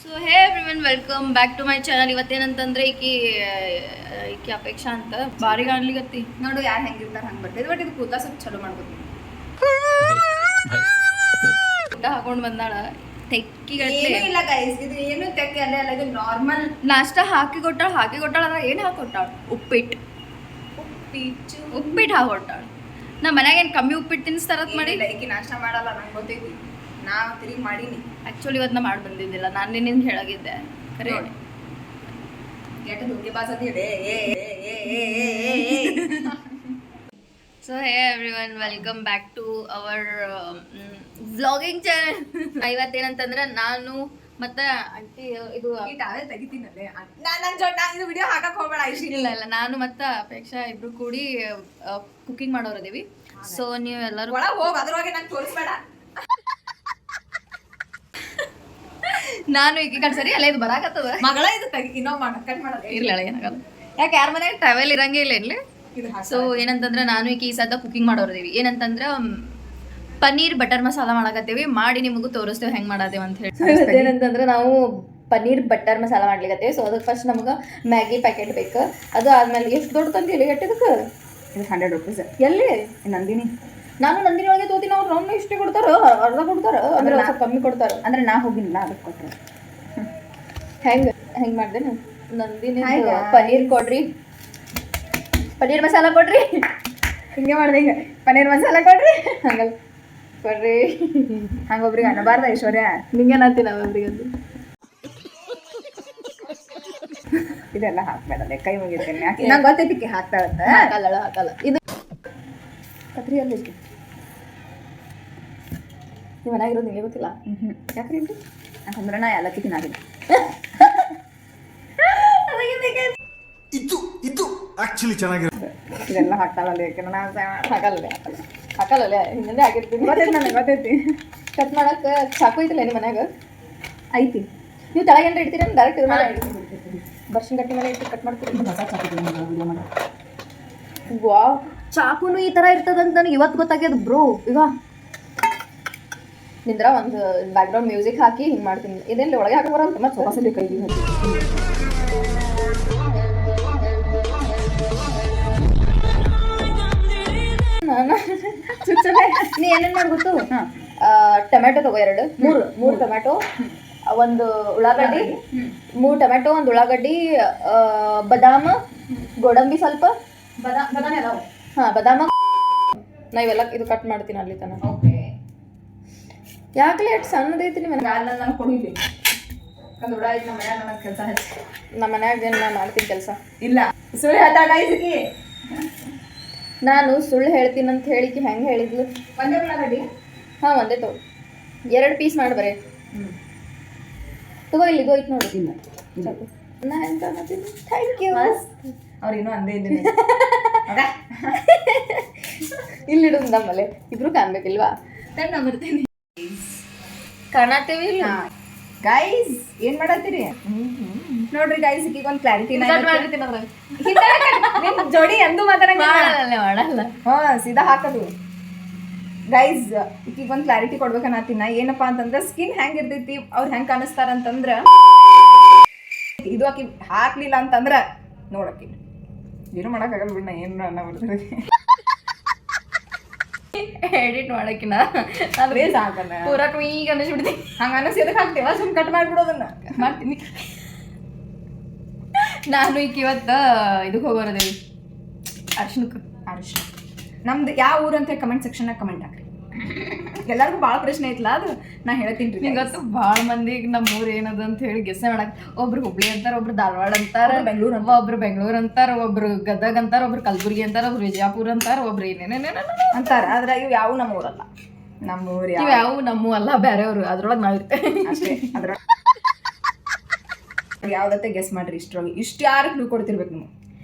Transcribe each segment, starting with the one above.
So hey everyone welcome back to my channel. ಇವತ್ತೇನಂತಂದ್ರೆ ಈಕಿ ಅಪೇಕ್ಷಾ ಅಂತ ಬಾರಿ ಕಾಣ್ಲಿಗತ್ತಿ ನೋಡು ಯಾರು ಹೆಂಗಿರ್ತಾರೆ ಹಂಗೆ ಬರ್ತೈತೆ. ಬಟ್ ಇದು ಕೂದಲ ಸ್ವಲ್ಪ ಚಲೋ ಮಾಡ್ಬೋದು. ಊಟ ಹಾಕೊಂಡು ಬಂದಾಳ ತೆಕ್ಕಿಗಟ್ಲೆ. ಏನೂ ಇಲ್ಲ ಗೈಸ್, ಇದು ಏನು ತೆಕ್ಕೆ ಅಲ್ಲ, ಇದು ನಾರ್ಮಲ್ ನಾಷ್ಟ ಹಾಕಿ ಕೊಟ್ಟಾಳ ಅದ್ರ ಏನು ಹಾಕೊಟ್ಟಾಳ? ಉಪ್ಪಿಟ್ಟು ಹಾಕೊಟ್ಟಾಳ. ನಮ್ಮ ಮನ್ಯಾಗ ಏನು ಕಮ್ಮಿ ಉಪ್ಪಿಟ್ಟು ತಿನ್ನಿಸ್ತಾರತ್ ಮಾಡಿ ಈಕಿ ನಾಷ್ಟ ಮಾಡಲ್ಲ, ನಂಗೆ ಗೊತ್ತೈತಿ. ನಾವು ತಿರುಗಿ ಮಾಡೀನಿ. ಆ್ಯಕ್ಚುಲಿ ಇವತ್ತು ನಾ ಮಾಡಿ ಬಂದಿದ್ದಿಲ್ಲ, ನಾನು ನಿನ್ನಿಂದ ಹೇಳಾಗಿದ್ದೆ ಕರೆ. ಕೆಟ್ಟ ದುಡ್ಡಿ ಬಾಸದಿದೆ. So hey everyone welcome back to our vlogging channel. ಇವತ್ತೇನಂತಂದ್ರೆ ನಾನು ಮತ್ತೆ ಆಂಟಿ ಇದು ಟಾವೆಲ್ ತೆಗಿತೀನಲ್ಲೇ ನಾನು ಇದು ವಿಡಿಯೋ ಹಾಕಕ್ಕೆ ಹೋಗಬೇಡ. ಇಲ್ಲ ನಾನು ಮತ್ತೆ ಅಪೇಕ್ಷಾ ಇಬ್ರು ಕೂಡಿ ಕುಕಿಂಗ್ ಮಾಡೋರದೀವಿ. ಸೊ ನೀವು ಎಲ್ಲರೂ ಒಳಗೆ ಹೋಗಿ ಅದ್ರೊಳಗೆ ನಂಗೆ ತೋರಿಸ್ಬೇಡ. ನಾನು ಈ ಕಡೆ ಸರಿ ಅಲ್ಲ ಇದು ಬರಾಕತ್ತದ ಮಗಳ ಇದು ತೆಗಿ ಇನ್ನೊಬ್ಬ ಕಟ್ ಮಾಡೋದು ಇರ್ಲಿಲ್ಲ ಏನಾಗಲ್ಲ. ಯಾಕೆ ಯಾರ ಮನೆ ಟ್ರಾವೆಲ್ ಇರಂಗೇ ಇಲ್ಲ ಇಲ್ಲಿ. ಸೊ ಏನಂತಂದ್ರೆ ನಾನು ಈಗ ಈ ಸದ್ದ ಕುಕಿಂಗ್ ಮಾಡೋರದೀವಿ. ಏನಂತಂದ್ರೆ ಪನ್ನೀರ್ ಬಟರ್ ಮಸಾಲ ಮಾಡಕತ್ತೀವಿ. ಮಾಡಿ ನಿಮಗೂ ತೋರಿಸ್ತೇವೆ ಹೆಂಗೆ ಮಾಡತ್ತೇವೆ ಅಂತ ಹೇಳಿ. ಏನಂತಂದ್ರೆ ನಾವು ಪನ್ನೀರ್ ಬಟರ್ ಮಸಾಲ ಮಾಡ್ಲಿಕತ್ತೇವೆ. ಸೊ ಅದಕ್ಕೆ ಫಸ್ಟ್ ನಮ್ಗೆ ಮ್ಯಾಗಿ ಪ್ಯಾಕೆಟ್ ಬೇಕು. ಅದು ಆದ್ಮೇಲೆ ಎಷ್ಟು ದೊಡ್ಡ ತಂದಿಲ್ಲ ಗಟ್ಟಿದಕ್ಕೆ ಇದು 100 ರೂಪೀಸ್. ಎಲ್ಲಿ ನಂದಿನಿ ನಾನು ನಂದಿನಿ ಒಳಗೆ ತೋತೀನಿ. ಅವ್ರು ನಮ್ಮ ಇಷ್ಟೇ ಕೊಡ್ತಾರ, ಅರ್ಧ ಕೊಡ್ತಾರ, ಅಂದ್ರೆ ಸ್ವಲ್ಪ ಕಮ್ಮಿ ಕೊಡ್ತಾರ. ಅಂದ್ರೆ ನಾ ಹೋಗಿಲ್ಲ ಅದಕ್ಕೆ ಕೊಟ್ಟರು. ಹೆಂಗೆ ಮಾಡಿದೆ ನಂದಿನಿ ಪನ್ನೀರ್ ಕೊಡ್ರಿ, ಪನ್ನೀರ್ ಮಸಾಲ ಕೊಡ್ರಿ. ಹಿಂಗೆ ಮಾಡಿದೆ. ಈಗ ಪನ್ನೀರ್ ಮಸಾಲ ಕೊಡ್ರಿ, ಹಂಗಲ್ಲ ಕೊಡ್ರಿ. ಹಂಗೊಬ್ರಿಗೆ ಅನ್ನಬಾರ್ದ ಐಶ್ವರ್ಯ. ನಿಂಗೆ ನಾತೀನಿ ಒಬ್ರಿಗಂದು ಇದೆಲ್ಲ ಹಾಕ್ಬೇಡಲ್ಲ, ಕೈ ಮುಗಿತೇನೆ. ನಂಗೆ ಗೊತ್ತೈತಿ ಹಾಕ್ತಾಳಂತ. ಹಾಕಲ್ಲ ಇದು ಕತ್ರಿ ಅಲ್ಲಿ ನೀವು ಮನೆಯಾಗಿರೋದು ನಿಮಗೆ ಗೊತ್ತಿಲ್ಲ. ಯಾಕ್ರಿ ಇಲ್ರಿ? ಯಾಕಂದ್ರೆ ನಾ ಎಲ್ಲ ತಿನ್ನಾಗಿಲ್ಲ. ಇದು ಆಕ್ಚುಲಿ ಚೆನ್ನಾಗಿರುತ್ತೆ. ಇದೆಲ್ಲ ಹಾಕ್ತಾಳಲ್ಲ, ಯಾಕಂದ್ರೆ ನಾ ಹಾಕಲ್ಲ ಹಿಂದೆ ಆಗಿರ್ತೀನಿ. ಗೊತ್ತೈತಿ, ನನಗೆ ಗೊತ್ತೈತಿ. ಕಟ್ ಮಾಡಕ್ಕೆ ಚಾಕು ಐತಿಲ್ಲ ನಿಮ್ಮ ಮನ್ಯಾಗ? ಐತಿ. ನೀವು ತಳಗೇನ್ರ ಇಡ್ತೀರ ಡೈರೆಕ್ಟ್ ಇದು ಮಾಡಿ ಬರ್ಷನ್ ಗಟ್ಟಿ ಮೇಲೆ ಇಟ್ಟು ಕಟ್ ಮಾಡ್ತೀರಿ. ವಾವ್, ಚಾಕುನು ಈ ಥರ ಇರ್ತದಂತ ನನಗೆ ಇವತ್ತು ಗೊತ್ತಾಗ್ಯದ ಬ್ರೋ. ಈಗ ನಿಂದ್ರ ಒಂದು ಬ್ಯಾಕ್ಗ್ರೌಂಡ್ ಮ್ಯೂಸಿಕ್ ಹಾಕಿ ಹಿಂಗೆ ಮಾಡ್ತೀನಿ. ಇದೆಲ್ಲಿ ಒಳಗೆ ಹಾಕಿ ಬರೋಂತ ಮತ್ತೆ ಸೊಗಸಲಿ ಕೈ ನೀ ಏನೇನು ಮಾಡಿ ಗೊತ್ತು? ಟೊಮೆಟೊ ತಗೋ, ಮೂರು ಟೊಮೆಟೊ, ಒಂದು ಉಳ್ಳಾಗಡ್ಡಿ, 3 ಟೊಮೆಟೊ, ಒಂದು ಉಳ್ಳಾಗಡ್ಡಿ, ಬದಾಮ, ಗೋಡಂಬಿ ಸ್ವಲ್ಪ, ಬದಾಮ. ನಾ ಇವೆಲ್ಲ ಇದು ಕಟ್ ಮಾಡ್ತೀನಿ ಅಲ್ಲಿ ತನಕ. ಯಾಕಲೆ ಎಷ್ಟು ಸಣ್ಣದೈತಿ ನಿಮ್ಮ ನಾನು ಕೊಡಿಲಿ. ಒಂದು ಹುಳ ಐತಿ ನಮ್ಮ ಮನ್ಯಾಗ, ನನಗೆ ಕೆಲಸ ಹಚ್ಚಿ. ನಮ್ಮ ಮನ್ಯಾಗ ಏನು ನಾನು ಮಾಡ್ತೀನಿ ಕೆಲಸ ಇಲ್ಲ. ಸುಳ್ಳು ಹೇಳ್ತಾಳ ಐಸಿಕಿ. ನಾನು ಸುಳ್ಳು ಹೇಳ್ತೀನಿ ಅಂತ ಹೇಳಿಕಿ ಹೆಂಗೆ ಹೇಳಿದ್ಲು? ಒಂದೇ ಉಳ್ಳಾಗಡ್ಡಿ? ಹಾಂ ಒಂದೇ ತಗೋ, 2 ಪೀಸ್ ಮಾಡಿ ಬರೀ. ತಗೋ ಇಲ್ಲಿ ಇದು ಐತೆ ನೋಡಿ. ನಾ ಹೆಂಗೆ ಕಾಣತ್ತೀನಿ? Thank you. ಅವ್ರು ಇನ್ನೂ ಅಂದೇ ಇದ್ದೀನಿ. ಇಲ್ಲಿ ಇಡೋದು ನಮ್ಮಲ್ಲಿ ಇಬ್ರು ಕಾಣ್ಬೇಕಿಲ್ವಾ? ನಾ ಬರ್ತೀನಿ. ಕಾಣತ್ತೀವಿ ಇಲ್ಲ ಗೈಸ್, ಏನ್ ಮಾಡತ್ತೀರಿ? ನೋಡ್ರಿ ಗೈಸ್, ಈಗ ಒಂದು ಕ್ಲಾರಿಟಿ ಜೋಡಿ ಎಂದು ಮಾಡಲ್ಲ. ಹಾ, ಸೀದಾ ಹಾಕೋದು. ಗೈಸ್, ಈಗ ಒಂದು ಕ್ಲಾರಿಟಿ ಕೊಡ್ಬೇಕನ್ನತ್ತೀನ. ಏನಪ್ಪಾ ಅಂತಂದ್ರೆ ಸ್ಕಿನ್ ಹೆಂಗ್ ಇರ್ತೈತಿ, ಅವ್ರು ಹೆಂಗ್ ಕಾಣಿಸ್ತಾರಂತಂದ್ರ, ಇದು ಆಕಿ ಹಾಕ್ಲಿಲ್ಲ ಅಂತಂದ್ರ ನೋಡಕ್ಕಿ ಏನು ಮಾಡಕ್ಕಾಗಲ್ಲ ಬಿಡ್. ನಾ ಏನು ಅನ್ನ ಬರ್ತದೆ ಎಡಿಟ್ ಮಾಡಕ್ಕಿನ ಸಾಕಲ್ಲ. ಪೂರಾ ಈಗ ಅನ್ನಿಸ್ಬಿಡ್ತೀನಿ. ಹಂಗ ಅನ್ನಿಸಿ ಎದಕ್ಕೆ ಹಾಕ್ತೇವ? ಸುಮ್ ಕಟ್ ಮಾಡ್ಬಿಡೋದನ್ನ ಮಾಡ್ತೀನಿ. ನಾನು ಈಗ ಇವತ್ತು ಇದಕ್ಕೆ ಹೋಗೋರದೇವಿ, ಅರ್ಶನಕ್ಕೆ. ನಮ್ದು ಯಾವ ಊರು ಅಂತ ಕಮೆಂಟ್ ಸೆಕ್ಷನ್ನಾಗ ಕಮೆಂಟ್ ಹಾಕ್ರಿ. ಎಲ್ಲರಿಗೂ ಭಾಳ ಪ್ರಶ್ನೆ ಐತ್ಲ, ಅದು ನಾ ಹೇಳ್ತೀನಿ. ಇವತ್ತು ಭಾಳ ಮಂದಿಗೆ ನಮ್ಮ ಊರು ಏನದ ಅಂತ ಹೇಳಿ ಗೆಸ್ಸೆ ಮಾಡಕ್ಕೆ. ಒಬ್ರು ಹುಬ್ಳಿ ಅಂತಾರೆ, ಒಬ್ರು ಧಾರವಾಡ ಅಂತಾರೆ, ಬೆಂಗಳೂರು, ಒಬ್ರು ಬೆಂಗಳೂರು ಅಂತಾರೆ, ಒಬ್ರು ಗದಗ ಅಂತಾರೆ, ಒಬ್ರು ಕಲಬುರ್ಗಿ ಅಂತಾರೆ, ಒಬ್ರು ವಿಜಯಪುರ ಅಂತಾರೆ, ಒಬ್ರು ಏನೇನೇನೇನ ಅಂತಾರೆ. ಆದ್ರೆ ಇವು ಯಾವ ನಮ್ಮ ಊರಲ್ಲ. ನಮ್ಮ ಊರು ಯಾವ ನಮ್ಮ ಅಲ್ಲ, ಬೇರೆಯವರು. ಅದ್ರೊಳಗೆ ನಾವಿರ್ತೇವೆ ಅಷ್ಟೇ. ಅದ್ರ ಯಾವ್ದತ್ತೆ ಗೆಸ್ ಮಾಡ್ರಿ. ಇಷ್ಟರೊಳಗೆ ಇಷ್ಟು ಯಾರು ಕ್ಲೂ ಕೊಡ್ತಿರ್ಬೇಕು ನೀವು.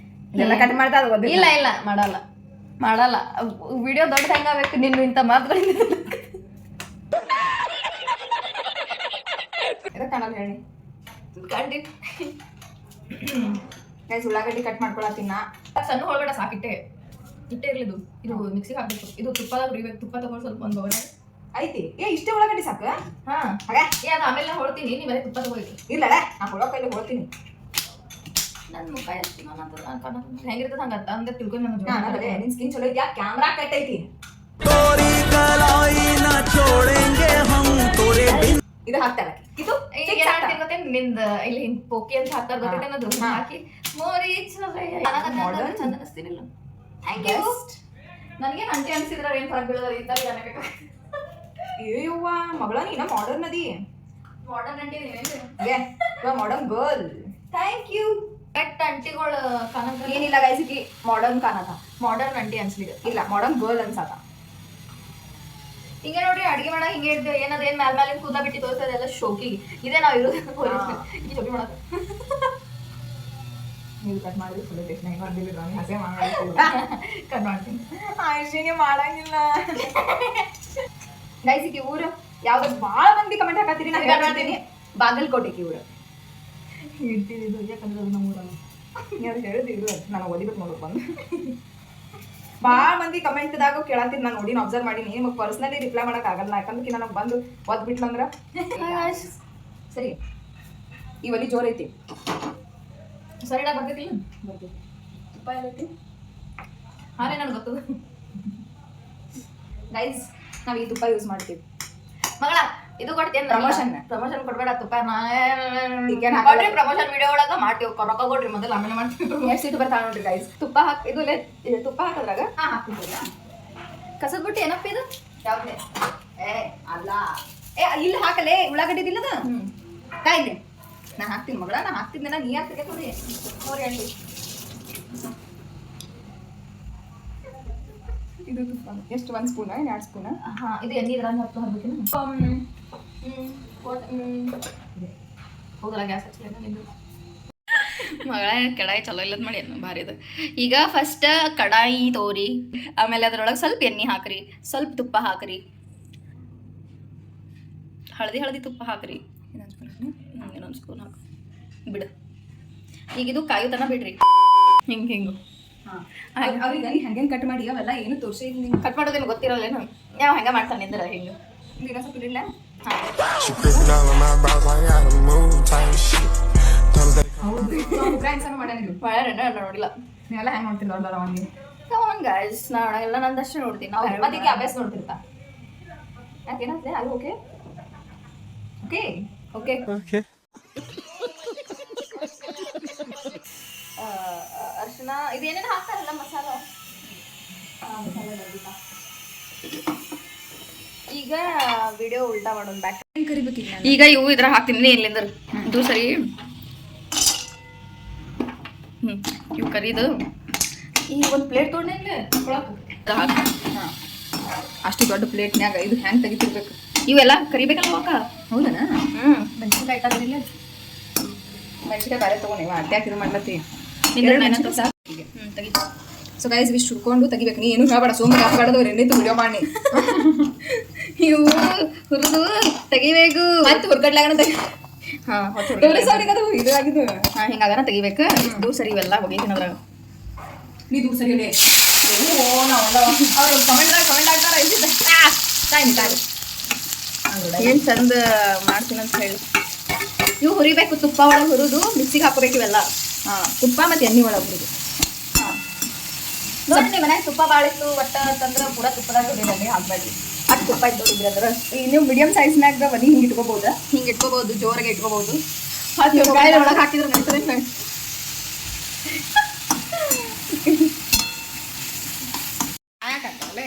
ಇದೆಲ್ಲ ಕಟ್ ಮಾಡ್ತಾ ಅದು ಇಲ್ಲ ಮಾಡಲ್ಲ. ವಿಡಿಯೋ ದೊಡ್ಡ ಹೆಂಗಾಗಬೇಕು ನಿನ್ನ ಇಂಥ ಮಾತುಗಳಿಂದ. ಕಾಣಲ್ಲ ಹೇಳಿ. ಖಂಡಿತ ಗೈಸ್, ಉಳ್ಳಾಗಡ್ಡಿ ಕಟ್ ಮಾಡ್ಕೊಳತ್ತೀನ. ಸಣ್ಣ ಹೊಳ್ಬೇಡ, ಸಾಕಿಟ್ಟೆ ಇಟ್ಟೇ ಇರಲಿ. ಇದು ಮಿಕ್ಸಿಗೆ ಹಾಕ್ಬೇಕು. ಇದು ತುಪ್ಪದಾಗ ಹುರಿಬೇಕು. ತುಪ್ಪ ತಗೊಂಡು ಸ್ವಲ್ಪ ಒಂದು ಬೌಲ್ ಐತಿ ಇಷ್ಟೇ ಉಳ್ಳಾಗಡ್ಡಿ ಸಾಕು ಹಾ ಹಾಗ ಅದು ಆಮೇಲೆ ನಾ ಹೊಡ್ತೀನಿ ನೀ ಬರೀ ತುಪ್ಪ ತಗೋಯ್ತು ಇಲ್ಲಲ್ಲ ನಾ ಹೊಳೋ ಕೈಲಿ ಹೊಳ್ತೀನಿ ನನ್ನ ಮುಖ ಎಷ್ಟು ಹೆಂಗಿರ್ತದೆ ಹಂಗತ್ತ ಅಂದ್ರೆ ತಿಳ್ಕೊಂಡು ಅದೇ ನಿನ್ ಸ್ಕಿನ್ ಚಲೋ ಐತಿ ಕ್ಯಾಮ್ರಾ ಕಟ್ ಐತಿ ಇದು ಹಾಕ್ತಾಳೆ ಇದು ಗೊತ್ತೇನು ನಿಂದ ಇಲ್ಲಿ ಪೋಕಿ ಅಂತ ಹಾಕ್ತಾರ ಗೊತ್ತೇನದು ಹಾಕಿ ಮೋರಿ ಚಂದ ಅನಿಸ್ತೀನಿಲ್ಲ ಥ್ಯಾಂಕ್ ಯು ನನಗೇನು ಅಂಟಿ ಅನ್ಸಿದ್ರ ಏನ್ ಫರಕ್ ಬೀಳೋದು ಇದ್ದಾಗ ಅಯ್ಯವ್ವ ಮಗಳ ನೀನ ಮಾಡರ್ನ್ ಅದಿ ಮಾಡರ್ನ್ ಅಂಟಿ ನೀವೇನ್ರಿ modern girl thank you correct ಅಂಟಿಗಳು ಕಾಣಕ ಏನಿಲ್ಲ ಗೈಸಿಗೆ ಮಾಡರ್ನ್ ಕಾಣತ ಮಾಡರ್ನ್ ಅಂಟಿ ಅನ್ಸ್ಲಿಕ್ಕೆ ಇಲ್ಲ ಮಾಡರ್ನ್ ಗರ್ಲ್ ಅನ್ಸತ ಹಿಂಗೆ ನೋಡ್ರಿ ಅಡಿಗೆ ಮಾಡಕ್ ಹಿಂಗೆ ಇರ್ತೇವೆ ಏನದ ಏನ್ ಮ್ಯಾಲ ಮ್ಯಾಲಿನ ಕೂದಲ ಬಿಟ್ಟು ತೋರಿಸ್ತದೆ ಎಲ್ಲ ಶೋಕಿಗೆ ಇದೇ ನಾವು ಇರೋದು ಈ ಶೋಕಿ ಮಾಡಕ್ ನೀವು ಕಟ್ ಮಾಡಿದ್ರೆ ಫುಲ್ ಟೇಸ್ಟ್ ನಂಗೆ ಮಾಡ್ದಿಲ್ಲ ನಾನು ಹಸೆ ಕಟ್ ಮಾಡ್ತೀನಿ ಆಯ್ಷಿನಿ ಮಾಡಂಗಿಲ್ಲ ಗೈಸಿಗೆ ಊರು ಯಾವ್ದು ಭಾಳ ಮಂದಿ ಕಮೆಂಟ್ ಹಾಕತ್ತೀರಿ ನಾನು ಹೇಳ್ತೀನಿ ಬಾಗಲಕೋಟೆಗೆ ಊರು ಇಡ್ತೀವಿ ಇದು ಯಾಕಂದ್ರೆ ಅದು ನಮ್ಮ ಊರಲ್ಲಿ ನೀವು ಹೇಳಿದ್ರಿ ಇದು ನಾನು ಓದಿಬಿಟ್ಟು ನೋಡ್ಬೇಕು ಬಂದು ಭಾಳ ಮಂದಿ ಕಮೆಂಟ್ದಾಗ ಕೇಳತ್ತೀನಿ ನಾನು ನೋಡಿ ಅಬ್ಸರ್ವ್ ಮಾಡೀನಿ ನಿಮಗೆ ಪರ್ಸ್ನಲಿ ರಿಪ್ಲೈ ಮಾಡಕ್ ಆಗಲ್ಲ ಯಾಕಂದ್ರೆ ನನಗೆ ಬಂದು ಓದ್ಬಿಟ್ಲಂದ್ರ ಸರಿ ಈ ಒಲಿ ಜೋರ್ ಐತಿ ಸರಿ ಬರ್ತೈತಿಲ್ಲ ತುಪ್ಪ ಏನೈತಿ ಹಾನೇ ನನಗೆ ಗೊತ್ತದ ಗೈಸ್ ನಾವು ಈ ತುಪ್ಪ ಯೂಸ್ ಮಾಡ್ತೀವಿ ಮಗಳ ಇದು ಕೊಡ್ತೇನೆ ಪ್ರಮೋಷನ್ ಕೊಡ್ಬೇಡ ತುಪ್ಪ ಕೊಡ್ರಿ ಪ್ರಮೋಷನ್ ವಿಡಿಯೋ ಒಳಗ ಮಾಡ್ತೀವಿ ರೊಕ್ಕ ಕೊಡ್ರಿ ಮೊದಲು ಆಮೇಲೆ ಮಾಡ್ತೀವಿ ಎಷ್ಟು ಸೀಟ್ ಬರ್ತಾವ ನೋಡ್ರಿ ಗೈಸ್ ತುಪ್ಪ ಹಾಕಿ ಇದು ತುಪ್ಪ ಹಾಕಿದ್ರಾಗ ಹಾಕ್ತಿದ್ದಿಲ್ಲ ಕಸದ ಬಿಟ್ಟು ಏನಪ್ಪ ಇದು ಯಾವ್ದೇ ಅಲ್ಲ ಇಲ್ಲಿ ಹಾಕಲೇ ಉಳ್ಳಾಗಡ್ಡಿ ಇಲ್ಲದ ಕಾಯ್ದೆ ನಾ ಹಾಕ್ತೀನಿ ಮಗಳ ನಾ ಹಾಕ್ತಿದ್ದೆ ನೀ ಹಾಕ್ತಿದ್ದೆ ನೋಡಿ ನೋಡಿ ಅಂಡಿ ಇದು ತುಪ್ಪ ಎಷ್ಟು 1 ಸ್ಪೂನ್ 2 ಸ್ಪೂನ್ ಹಾ ಇದು ಎಣ್ಣೆ ಇದ್ರಾಗ ಹಾಕ್ಬೇಕೇನು ಹೌದಲ್ಲ ಗ್ಯಾಸ್ ಹಚ್ಚಲಿಲ್ಲ ಮಗಳ ಕಡಾಯಿ ಚಲೋ ಇಲ್ಲದ ಮಾಡಿ ಭಾರಿ ಅದು ಈಗ ಫಸ್ಟ್ ಕಡಾಯಿ ತೋರಿ ಆಮೇಲೆ ಅದ್ರೊಳಗೆ ಸ್ವಲ್ಪ ಎಣ್ಣೆ ಹಾಕ್ರಿ ಸ್ವಲ್ಪ ತುಪ್ಪ ಹಾಕ್ರಿ ಹಳದಿ ತುಪ್ಪ ಹಾಕ್ರಿ ಇನ್ನೊಂದು ಸ್ಪೂನ್ ಹಾಕಿ ಬಿಡು ಈಗ ಇದು ಕಾಯೋತನ ಬಿಡ್ರಿ ಹಿಂಗೆ ಅವ್ರಿಗೆ ಹಂಗೆ ಕಟ್ ಮಾಡಿ ಅವೆಲ್ಲ ಏನು ತೋರಿಸಿ ಕಟ್ ಮಾಡೋದೇನು ಗೊತ್ತಿರಲ್ಲೇನು ಯಾವ ಹಂಗೆ ಮಾಡ್ತಾನೆ ಅಂದ್ರೆ ಹಿಂಗೆ ಈಗ ಸ್ವಲ್ಪ ಇಲ್ಲ ನೋಡಿಲ್ಲ ನೀವೆಲ್ಲ ಹೆಂಗೆ ನೋಡ್ತೀನಿ ದೊಡ್ಡ ಅವನಿಗೆ ಗೈಸ್ ನಾವೆಲ್ಲ ನಂದಷ್ಟೇ ನೋಡ್ತೀನಿ ನಾವು ಅದಕ್ಕೆ ಅಭ್ಯಾಸ ನೋಡ್ತಿರ್ತಾ ಯಾಕೇನಂತೆ ಅದು ಓಕೆ ಓಕೆ ಓಕೆ ಓಕೆ ಅರ್ಶಿನ ಇದೇನೇನು ಹಾಕ್ತಾರಲ್ಲ ಮಸಾಲ ಈಗ ವಿಡಿಯೋ ಉಲ್ಟಾ ಮಾಡೋಣ ಬ್ಯಾಕ್ ಕರಿಬೇಕಿಲ್ಲ ಈಗ ಇವು ಇದ್ರ ಹಾಕ್ತೀನಿ ಇಲ್ಲಿಂದ ಇದು ಸರಿ ಇವು ಕರಿದು ಈಗ ಒಂದು ಪ್ಲೇಟ್ ತೊಗೊಂಡೆ ಅಷ್ಟು ದೊಡ್ಡ ಪ್ಲೇಟ್ನ್ಯಾಗ ಇದು ಹ್ಯಾಂಗ್ ತೆಗಿತಿರ್ಬೇಕು ಇವೆಲ್ಲ ಕರಿಬೇಕಲ್ಲ ಅಕ್ಕ ಹೌದನ ಮೆಣಸಿನ್ಕಾಯಿ ಇಟ್ಟಾದ್ರಿಲ್ಲ ಮೆಣಸಿನ್ಕಾಯಿ ಬೇರೆ ತೊಗೊಂಡಿವ ಅಟ್ಯಾಕ್ ಇದು ಮಾಡ್ಲತ್ತಿ ತೆಗಿ ಸೊ ಗೈಸ್ ಇಷ್ಟು ಹುಡ್ಕೊಂಡು ತೆಗಿಬೇಕು ನೀ ಏನು ಹೇಳ್ಬೇಡ ಸೋಮವಾರ ಹಾಕ್ಬಾರ್ದು ಎಣ್ಣೆತ್ತು ವಿಡಿಯೋ ಮಾಡಿ ಇವು ಹುರಿದು ತೆಗಿಬೇಕು ಮತ್ತೆ ಹೊರಗಡ್ಲಾಗಣ ತೆಗಿ ಹಾಂ ಅದು ಇದು ಆಗಿದ್ದು ಹಾಂ ಹಿಂಗಾಗನ ತೆಗಿಬೇಕು ಇದು ಸರಿ ಇವೆಲ್ಲ ಹೋಗೈತೀನಿ ಅದ್ರಾಗ ನೀ ದೂರ ಸರಿ ಅವ್ರು ಕಮೆಂಟ್ ಆಗ್ತಾರ ತಾಯಿ ಏನು ಚಂದ ಮಾಡ್ತೀನಂತ ಹೇಳಿ ಇವು ಹುರಿಬೇಕು ತುಪ್ಪ ಒಳಗೆ ಹುರಿದು ಮಿಕ್ಸಿಗೆ ಹಾಕೋಬೇಕು ಇವೆಲ್ಲ ಹಾಂ ತುಪ್ಪ ಮತ್ತು ಎಣ್ಣೆ ಒಳಗೆ ಹುರಿದು ನೋಡಿ ನಿಮ್ಮ ಮನ್ಯಾಗ ತುಪ್ಪ ಭಾಳ ಇತ್ತು ಒಟ್ಟ ಅಂತಂದ್ರೆ ಪೂರಾ ತುಪ್ಪದಾಗ ಹುರಿದಲ್ಲಿ ಹಾಕ್ಬೇಡಿ ಅಷ್ಟು ತುಪ್ಪ ಇಟ್ಟು ಇದ್ರಂದ್ರೆ ನೀವು ಮೀಡಿಯಮ್ ಸೈಜ್ನಾಗ ಬನ್ನಿ ಹಿಂಗೆ ಇಟ್ಕೋಬೋದಾ ಹಿಂಗೆ ಇಟ್ಕೋಬಹುದು ಜೋರಾಗಿ ಇಟ್ಕೋಬಹುದು ಅದು ಕಾಯಿ ಒಳಗೆ ಹಾಕಿದ್ರೆ ನಡೀತದೆ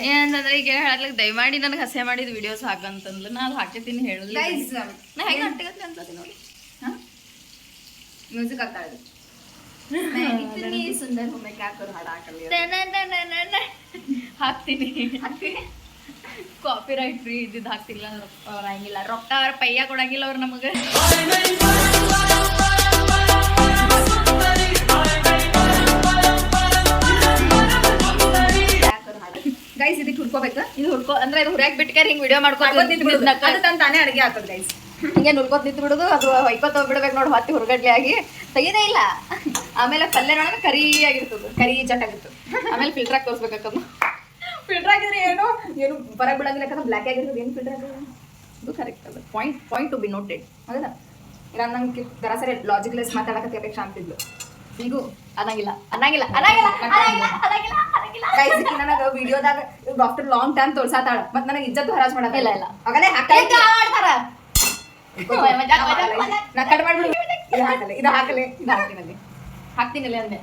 ಏನಂತಂದ್ರೆ ಈಗ ಹೇಳಕ್ ದಯಮಾಡಿ ನನಗೆ ಹಸೆ ಮಾಡಿದ ವಿಡಿಯೋಸ್ ಹಾಕಂತಂದ್ರೆ ನಾನು ಹಾಕಿರ್ತೀನಿ ಹೇಳೋದಿಲ್ಲ ನಾ ಹೆಂಗೆ ಅಂಟಿಗತ್ತೆ ಅಂತದೆ ನೋಡಿ ಹಾಂ ಮ್ಯೂಸಿಕ್ ಆಗ್ತಾ ಇದೆ ಇತನಿ ಸುಂದರ ಒಮ್ಮೆ ಕಾಕೋರು ಹಾಡು ಹಾಕ್ತೀನಿ ಕಾಪಿ ರೈಟ್ ಫ್ರೀ ಇದ್ದಿದ್ದು ಹಾಕ್ತಿಲ್ಲ ಅವ್ರು ಹಂಗಿಲ್ಲ ರೊಕ್ಕ ಅವ್ರ ಪಯ್ಯ ಕೊಡಂಗಿಲ್ಲ ಅವ್ರು ನಮಗೆ ಗೈಸ್ ಇದಕ್ಕೆ ಹುಡ್ಕೋಬೇಕು ಇದು ಹುಡ್ಕೋ ಅಂದ್ರೆ ಇದು ಹುರಿಯಾಕ್ ಬಿಟ್ಕಾರ ಹಿಂಗೆ ವಿಡಿಯೋ ಮಾಡ್ಕೊಂಡು ಅದು ತಾನೇ ಅಡುಗೆ ಹಾಕೋದು ಗೈಸ್ ಹಿಂಗೆ ನುರ್ಕೋತ್ ನಿಂತು ಬಿಡೋದು ಅದು ಹೊಯ್ಕೋತ ಹೋಗ್ಬಿಡ್ಬೇಕು ನೋಡಿ ಹೊತ್ತಿ ಹುರ್ಗಡ್ಲೆ ಆಗಿ ತೆಗಿದೇ ಇಲ್ಲ ಆಮೇಲೆ ಪಲ್ಯ ನೋಡಿದ್ರೆ ಕರಿ ಆಗಿರ್ತದೆ ಕರಿ ಚಟಾಗಿತ್ತು ಆಮೇಲೆ ಫಿಲ್ಟ್ರಾಗಿ ತೋರಿಸ್ಬೇಕಾಕದು ಫಿಲ್ಟರ್ ಆಗಿದ್ರೆ ಏನು ಏನು ಹೊರಗೆ ಬಿಡಂಗಿಲ್ಲ ಯಾಕಂದ್ರೆ ಬ್ಲ್ಯಾಕ್ ಆಗಿರೋದು ಏನು ಫಿಲ್ಟರ್ ಆಗಿರೋದು ಇದು ಕರೆಕ್ಟ್ ಅದ ಪಾಯಿಂಟ್ ಟು ಬಿ ನೋಟೆಡ್. ಹೌದಾ ಇಲ್ಲ ನಂಗೆ ಜರ ಸರಿ ಲಾಜಿಕ್ಲೆಸ್ ಮಾತಾಡಕತ್ತೆ ಅಪೇಕ್ಷೆ ಅಂತಿದ್ಲು ಈಗೂ ಅನ್ನಂಗಿಲ್ಲ ಗೈಸ್ ನನಗೆ ವಿಡಿಯೋದಾಗ ಡಾಕ್ಟರ್ ಲಾಂಗ್ ಟೈಮ್ ತೋರ್ಸಾತಾಳ ಮತ್ತೆ ನನಗೆ ಇಜ್ಜತ್ ಹರಾಜ್ ಮಾಡಲ್ಲ ಇಲ್ಲ ಇಲ್ಲ ಆಗಲೇ ಮಾಡ್ತಾರ ನಾ ಕಟ್ ಮಾಡ್ಬಿಡು ಇದು ಹಾಕಲೆ ಹಾಕ್ತೀನಿಲ್ಲ ಅಂದೆ.